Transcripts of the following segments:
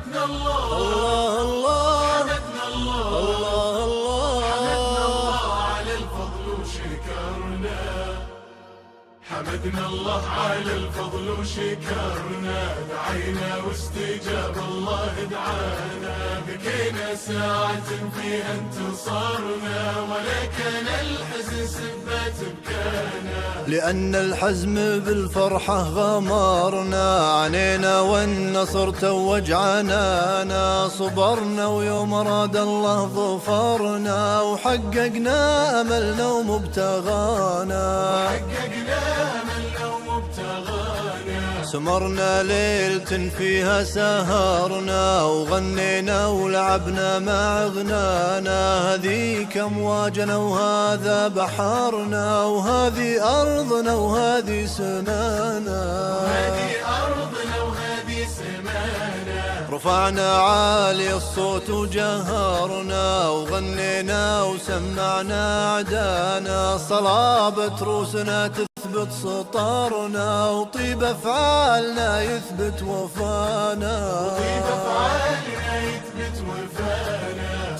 حمدنا الله الله حمدنا الله الله حمدنا الله على الفضل وشكرنا. حمدنا الله على الفضل وشكرنا. دعينا واستجاب الله دعانا. بكينا ساعة فيها انتصارنا. ولا كان الحزن سبات بكانا. لأن الحزم بالفرحة غمرنا. عنينا والنصر توج عنانا. صبرنا ويوم أراد الله ظفرنا. وحققنا أملنا ومبتغانا. سمرنا ليلة فيها سهرنا. وغنينا ولعبنا مع غنانا. هذيك أمواجنا وهذا بحرنا. وهذه أرضنا وهذه سمانا. رفعنا عالي الصوت وجهرنا. وغنينا وسمعنا أعدانا. صلابة روسنا تثبت سطرنا. وطيب أفعالنا يثبت وفانا.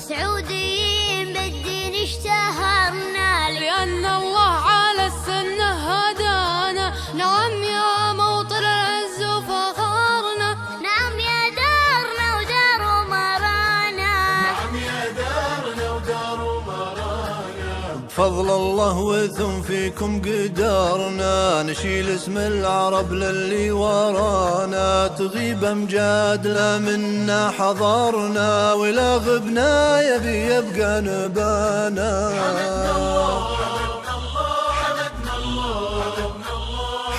سعوديين بالدين اشتهرنا. لأن الله على السنة هدانا. نعم يا موطن العز وفخرنا. نعم يا دارنا ودار مرانا. نعم يا دارنا ودار مرانا. بفضل الله وثم فيكم قدرنا. نشيل اسم العرب للي ورانا. تغيب امجاد لا منا حضرنا. ولا غبنا يبي يبقى نبانا.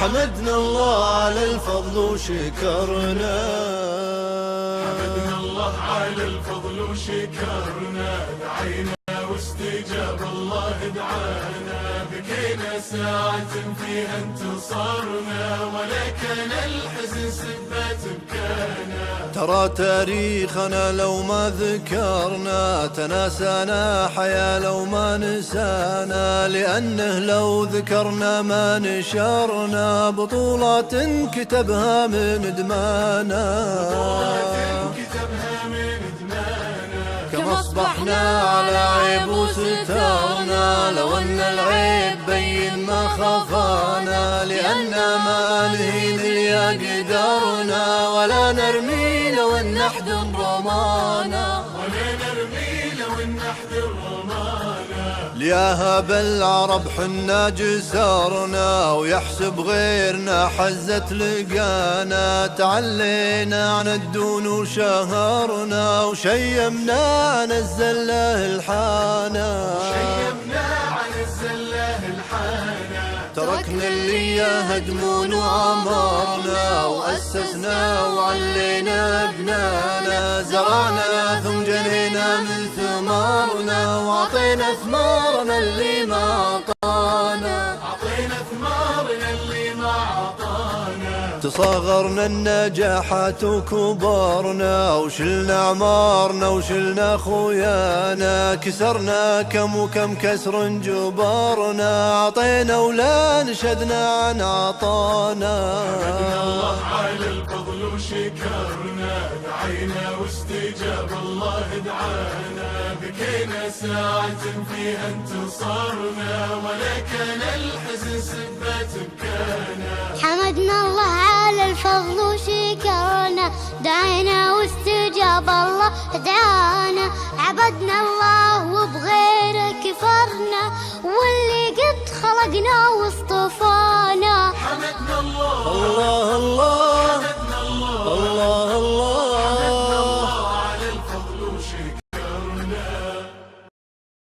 حمدنا الله على الفضل وشكرنا. حمدنا الله على الفضل وشكرنا. دعينا واستجاب الله دعانا. بكينا ساعة فيها انتصارنا. ولا كان الحزن سبات بكانا. ترى تاريخنا لو ما ذكرنا. تناسانا حيا لو ما نسانا. لأنه لو ذكرنا ما نشرنا. بطولات كتبها من دمانا. كما أصبحنا على عيب وسترنا. لو أن العيب بين ما خفانا. لأن ما نهين يا قدرنا. ولا نرمي لو أن نحضن رمانا. لياها بالعرب حنا جسرنا. ويحسب غيرنا حزت لقانا. تعلينا عن الدون وشهرنا. وشيمنا عن الزله الحانا. تركنا اللي يهدمون وعمرنا. وأسسنا وعلينا ابنانا. زرعنا ثم جنينا من ثمارنا. وعطينا ثمارنا اللي ما عطانا. تصاغرنا النجاحات وكبرنا. وشلنا عمارنا وشلنا خويانا. كسرنا كم وكم كسر جبرنا. عطينا ولا نشدنا عن عطانا. حمدنا الله على الفضل وشكرنا. دعينا واستجاب الله دعانا. بكينا ساعة فيها انتصارنا. ولا كان الحزن سبات بكانا. حمدنا الله على الفضل وشكرنا. دعينا واستجاب الله دعانا. عبدنا الله وبغيره كفرنا. واللي قد خلقنا واصطفانا.